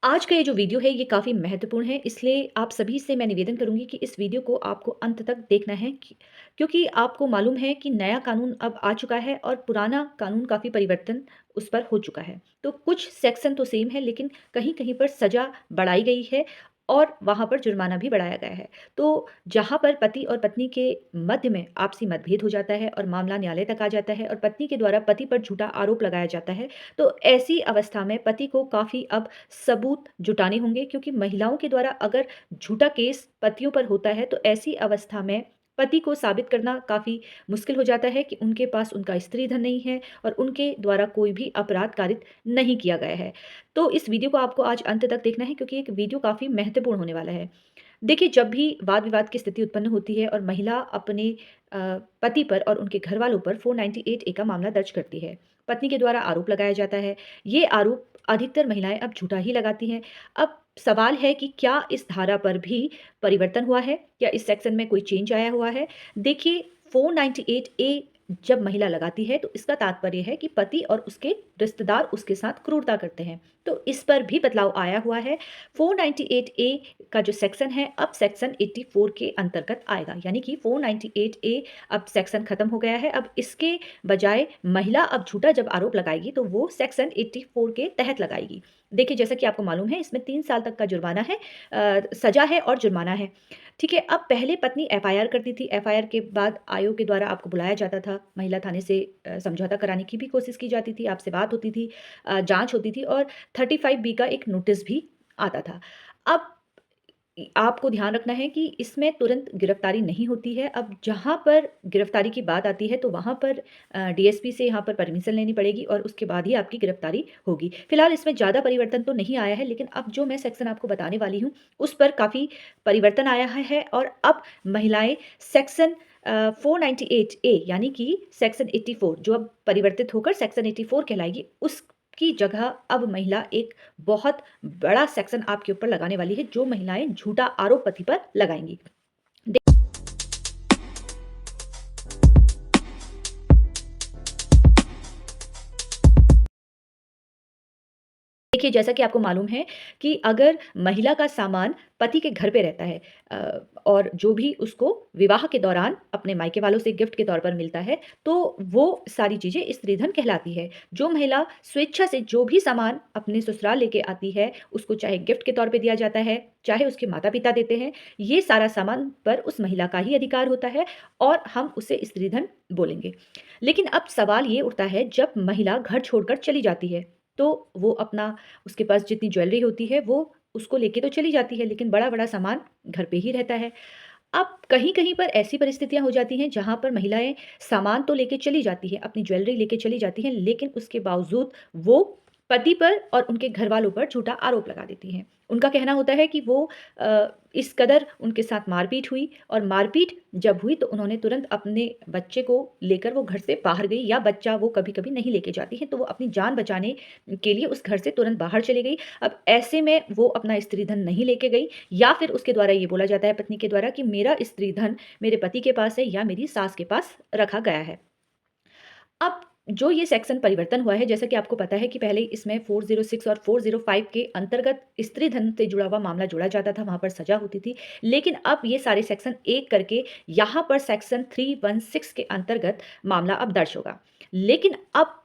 आज का ये जो वीडियो है ये काफ़ी महत्वपूर्ण है, इसलिए आप सभी से मैं निवेदन करूँगी कि इस वीडियो को आपको अंत तक देखना है क्योंकि आपको मालूम है कि नया कानून अब आ चुका है और पुराना कानून काफ़ी परिवर्तन उस पर हो चुका है। तो कुछ सेक्शन तो सेम है, लेकिन कहीं-कहीं पर सज़ा बढ़ाई गई है और वहाँ पर जुर्माना भी बढ़ाया गया है। तो जहाँ पर पति और पत्नी के मध्य में आपसी मतभेद हो जाता है और मामला न्यायालय तक आ जाता है और पत्नी के द्वारा पति पर झूठा आरोप लगाया जाता है, तो ऐसी अवस्था में पति को काफ़ी अब सबूत जुटाने होंगे, क्योंकि महिलाओं के द्वारा अगर झूठा केस पतियों पर होता है, तो ऐसी अवस्था में पति को साबित करना काफ़ी मुश्किल हो जाता है कि उनके पास उनका स्त्री धन नहीं है और उनके द्वारा कोई भी अपराध कारित नहीं किया गया है। तो इस वीडियो को आपको आज अंत तक देखना है, क्योंकि एक वीडियो काफ़ी महत्वपूर्ण होने वाला है। देखिए, जब भी वाद-विवाद की स्थिति उत्पन्न होती है और महिला अपने पति पर और उनके घरवालों पर 498 ए का मामला दर्ज करती है। पत्नी के द्वारा आरोप लगाया जाता है। ये आरोप अधिकतर महिलाएँ अब झूठा ही लगाती हैं। अब सवाल है कि क्या इस धारा पर भी परिवर्तन हुआ है? क्या इस सेक्शन में कोई चेंज आया हुआ है? देखिए, 498 ए जब महिला लगाती है, तो इसका तात्पर्य है कि पति और उसके रिश्तेदार उसके साथ क्रूरता करते हैं। तो इस पर भी बदलाव आया हुआ है। 498 ए का जो सेक्शन है, अब सेक्शन 84 के अंतर्गत आएगा, यानी कि 498 ए अब सेक्शन खत्म हो गया है। अब इसके बजाय महिला अब झूठा जब आरोप लगाएगी, तो वो सेक्शन 84 के तहत लगाएगी। देखिए, जैसा कि आपको मालूम है, इसमें 3 साल तक का जुर्माना है, सज़ा है और जुर्माना है। ठीक है, अब पहले पत्नी एफआईआर करती थी, एफआईआर के बाद आयोग के द्वारा आपको बुलाया जाता था, महिला थाने से समझौता कराने की भी कोशिश की जाती थी, आपसे बात होती थी, जाँच होती थी और 35 बी का एक नोटिस भी आता था। अब आपको ध्यान रखना है कि इसमें तुरंत गिरफ्तारी नहीं होती है। अब जहाँ पर गिरफ्तारी की बात आती है, तो वहाँ पर डीएसपी से यहाँ पर परमिशन लेनी पड़ेगी और उसके बाद ही आपकी गिरफ्तारी होगी। फिलहाल इसमें ज़्यादा परिवर्तन तो नहीं आया है, लेकिन अब जो मैं सेक्शन आपको बताने वाली हूँ, उस पर काफ़ी परिवर्तन आया है और अब महिलाएँ सेक्शन 498 ए, यानी कि सेक्शन 84, जो अब परिवर्तित होकर सेक्शन 84 कहलाएगी, उसकी जगह अब महिला एक बहुत बड़ा सेक्शन आपके ऊपर लगाने वाली है, जो महिलाएँ झूठा आरोप पति पर लगाएँगी। देखिए, जैसा कि आपको मालूम है कि अगर महिला का सामान पति के घर पे रहता है, और जो भी उसको विवाह के दौरान अपने मायके वालों से गिफ्ट के तौर पर मिलता है, तो वो सारी चीज़ें स्त्रीधन कहलाती है। जो महिला स्वेच्छा से जो भी सामान अपने ससुराल लेके आती है, उसको चाहे गिफ्ट के तौर पे दिया जाता है, चाहे उसके माता-पिता देते हैं, ये सारा सामान पर उस महिला का ही अधिकार होता है और हम उसे स्त्रीधन बोलेंगे। लेकिन अब सवाल ये उठता है, जब महिला घर छोड़कर चली जाती है, तो वो अपना उसके पास जितनी ज्वेलरी होती है वो उसको लेके तो चली जाती है, लेकिन बड़ा-बड़ा सामान घर पे ही रहता है। अब कहीं-कहीं पर ऐसी परिस्थितियाँ हो जाती हैं जहाँ पर महिलाएँ सामान तो लेके चली जाती हैं, अपनी ज्वेलरी लेके चली जाती हैं, लेकिन उसके बावजूद वो पति पर और उनके घरवालों पर झूठा आरोप लगा देती हैं। उनका कहना होता है कि वो इस कदर उनके साथ मारपीट हुई और मारपीट जब हुई तो उन्होंने तुरंत अपने बच्चे को लेकर वो घर से बाहर गई, या बच्चा वो कभी-कभी नहीं लेके जाती हैं, तो वो अपनी जान बचाने के लिए उस घर से तुरंत बाहर चली गई। अब ऐसे में वो अपना स्त्री-धन नहीं लेके गई, या फिर उसके द्वारा ये बोला जाता है पत्नी के द्वारा कि मेरा स्त्री-धन मेरे पति के पास है या मेरी सास के पास रखा गया है। अब जो ये सेक्शन परिवर्तन हुआ है, जैसा कि आपको पता है कि पहले इसमें 406 और 405 के अंतर्गत स्त्री धन से जुड़ा हुआ मामला जोड़ा जाता था, वहाँ पर सज़ा होती थी। लेकिन अब ये सारे सेक्शन एक करके यहाँ पर सेक्शन 316 के अंतर्गत मामला अब दर्ज होगा। लेकिन अब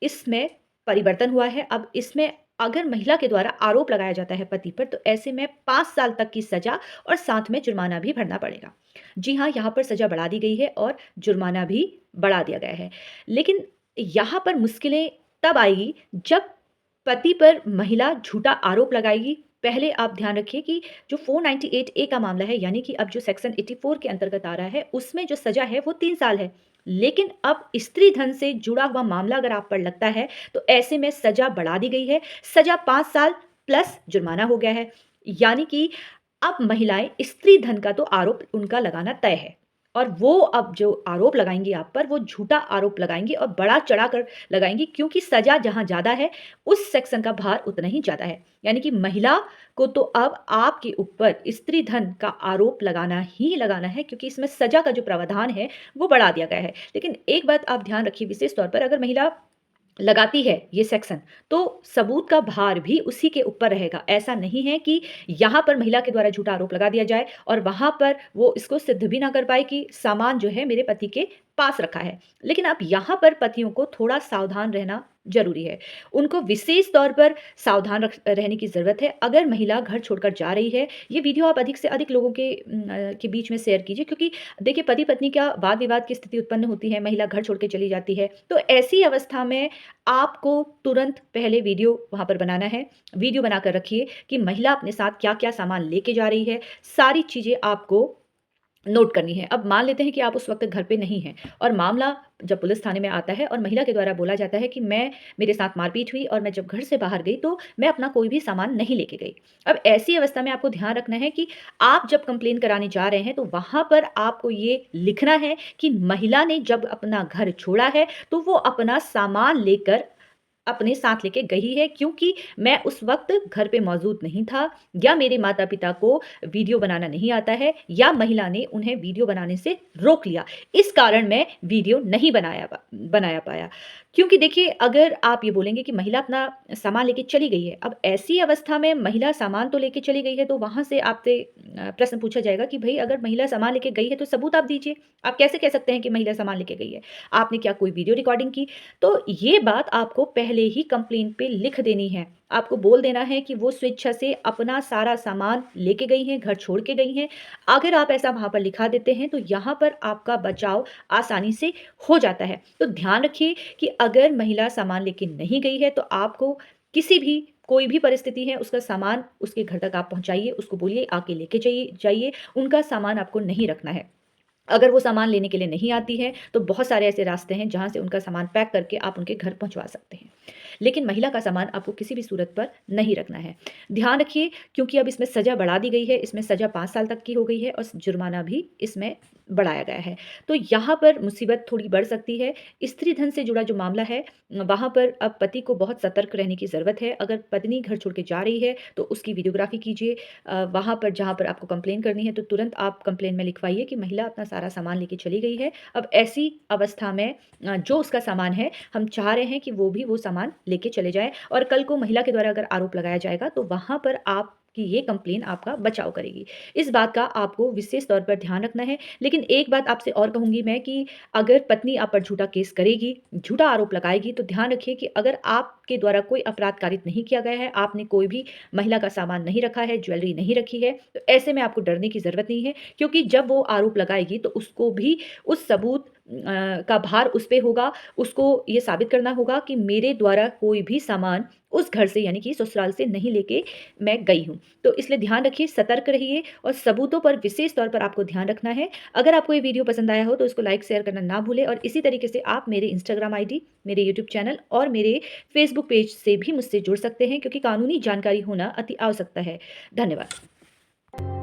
इसमें परिवर्तन हुआ है, अब इसमें अगर महिला के द्वारा आरोप लगाया जाता है पति पर, तो ऐसे में 5 साल तक की सज़ा और साथ में जुर्माना भी भरना पड़ेगा। जी हाँ, यहाँ पर सज़ा बढ़ा दी गई है और जुर्माना भी बढ़ा दिया गया है। लेकिन यहाँ पर मुश्किलें तब आएगी जब पति पर महिला झूठा आरोप लगाएगी। पहले आप ध्यान रखिए कि जो 498 ए का मामला है, यानी कि अब जो सेक्शन 84 के अंतर्गत आ रहा है, उसमें जो सज़ा है वो 3 साल है। लेकिन अब स्त्री धन से जुड़ा हुआ मामला अगर आप पर लगता है, तो ऐसे में सज़ा बढ़ा दी गई है। सज़ा 5 साल प्लस जुर्माना हो गया है। यानी कि अब महिलाएँ स्त्री धन का तो आरोप उनका लगाना तय है। और वो अब जो आरोप लगाएँगी आप पर, वो झूठा आरोप लगाएँगी और बढ़ा-चढ़ा कर लगाएँगी, क्योंकि सज़ा जहाँ ज़्यादा है, उस सेक्शन का भार उतना ही ज़्यादा है। यानी कि महिला को तो अब आपके ऊपर स्त्री धन का आरोप लगाना ही लगाना है, क्योंकि इसमें सज़ा का जो प्रावधान है, वो बढ़ा दिया गया है। लेकिन एक बात आप ध्यान रखिए विशेष तौर पर, अगर महिला लगाती है ये सेक्शन, तो सबूत का भार भी उसी के ऊपर रहेगा। ऐसा नहीं है कि यहाँ पर महिला के द्वारा झूठा आरोप लगा दिया जाए और वहाँ पर वो इसको सिद्ध भी ना कर पाए कि सामान जो है मेरे पति के पास रखा है। लेकिन अब यहाँ पर पतियों को थोड़ा सावधान रहना ज़रूरी है। उनको विशेष तौर पर सावधान रहने की ज़रूरत है। अगर महिला घर छोड़कर जा रही है, ये वीडियो आप अधिक से अधिक लोगों के बीच में शेयर कीजिए, क्योंकि देखिए पति-पत्नी का वाद-विवाद की स्थिति उत्पन्न होती है, महिला घर छोड़ के चली जाती है। तो ऐसी अवस्था में आपको तुरंत पहले वीडियो वहाँ पर बनाना है। वीडियो बनाकर रखिए कि महिला अपने साथ क्या-क्या सामान लेके जा रही है, सारी चीज़ें आपको नोट करनी है। अब मान लेते हैं कि आप उस वक़्त घर पे नहीं हैं और मामला जब पुलिस थाने में आता है और महिला के द्वारा बोला जाता है कि मेरे साथ मारपीट हुई और मैं जब घर से बाहर गई तो मैं अपना कोई भी सामान नहीं लेके गई। अब ऐसी अवस्था में आपको ध्यान रखना है कि आप जब कंप्लेन कराने जा रहे हैं तो वहाँ पर आपको ये लिखना है कि महिला ने जब अपना घर छोड़ा है तो वो अपना सामान लेकर अपने साथ लेके गई है, क्योंकि मैं उस वक़्त घर पे मौजूद नहीं था, या मेरे माता-पिता को वीडियो बनाना नहीं आता है, या महिला ने उन्हें वीडियो बनाने से रोक लिया। इस कारण मैं वीडियो नहीं बनाया पाया। क्योंकि देखिए, अगर आप ये बोलेंगे कि महिला अपना सामान लेके चली गई है, अब ऐसी अवस्था में महिला सामान तो लेके चली गई है, तो वहाँ से आपसे प्रश्न पूछा जाएगा कि भई अगर महिला सामान लेके गई है तो सबूत आप दीजिए। आप कैसे कह सकते हैं कि महिला सामान लेके गई है? आपने क्या कोई वीडियो रिकॉर्डिंग की? तो ये बात आपको पहले ही कंप्लेंट पे लिख देनी है। आपको बोल देना है कि वो स्वेच्छा से अपना सारा सामान लेके गई हैं, घर छोड़ के गई हैं। अगर आप ऐसा वहाँ पर लिखा देते हैं तो यहाँ पर आपका बचाव आसानी से हो जाता है। तो ध्यान रखिए कि अगर महिला सामान लेके नहीं गई है तो आपको किसी भी कोई भी परिस्थिति है, उसका सामान उसके घर तक आप पहुँचाइए, उसको बोलिए आके लेके जाइए, उनका सामान आपको नहीं रखना है। अगर वो सामान लेने के लिए नहीं आती है, तो बहुत सारे ऐसे रास्ते हैं जहाँ से उनका सामान पैक करके आप उनके घर पहुँचवा सकते हैं। लेकिन महिला का सामान आपको किसी भी सूरत पर नहीं रखना है। ध्यान रखिए, क्योंकि अब इसमें सज़ा बढ़ा दी गई है, इसमें सज़ा 5 साल तक की हो गई है और जुर्माना भी इसमें बढ़ाया गया है। तो यहाँ पर मुसीबत थोड़ी बढ़ सकती है। स्त्री धन से जुड़ा जो मामला है, वहाँ पर अब पति को बहुत सतर्क रहने की ज़रूरत है। अगर पत्नी घर छोड़ के जा रही है, तो उसकी वीडियोग्राफ़ी कीजिए। वहाँ पर जहाँ पर आपको कंप्लेन करनी है, तो तुरंत आप कंप्लेन में लिखवाइए कि महिला अपना सारा सामान लेके चली गई है। अब ऐसी अवस्था में जो उसका सामान है, हम चाह रहे हैं कि वो भी वो सामान लेके चले जाएँ, और कल को महिला के द्वारा अगर आरोप लगाया जाएगा, तो वहाँ पर आपकी ये कंप्लेन आपका बचाव करेगी। इस बात का आपको विशेष तौर पर ध्यान रखना है। लेकिन एक बात आपसे और कहूँगी मैं कि अगर पत्नी आप पर झूठा केस करेगी, झूठा आरोप लगाएगी, तो ध्यान रखिए कि अगर आपके द्वारा कोई अपराध कारित नहीं किया गया है, आपने कोई भी महिला का सामान नहीं रखा है, ज्वेलरी नहीं रखी है, तो ऐसे में आपको डरने की ज़रूरत नहीं है, क्योंकि जब वो आरोप लगाएगी तो उसको भी उस सबूत का भार उस पे होगा। उसको ये साबित करना होगा कि मेरे द्वारा कोई भी सामान उस घर से, यानी कि ससुराल से नहीं लेके मैं गई हूँ। तो इसलिए ध्यान रखिए, सतर्क रहिए और सबूतों पर विशेष तौर पर आपको ध्यान रखना है। अगर आपको ये वीडियो पसंद आया हो तो इसको लाइक, शेयर करना ना भूलें, और इसी तरीके से आप मेरे इंस्टाग्राम आईडी, मेरे यूट्यूब चैनल और मेरे फेसबुक पेज से भी मुझसे जुड़ सकते हैं, क्योंकि कानूनी जानकारी होना अति आवश्यकता है। धन्यवाद।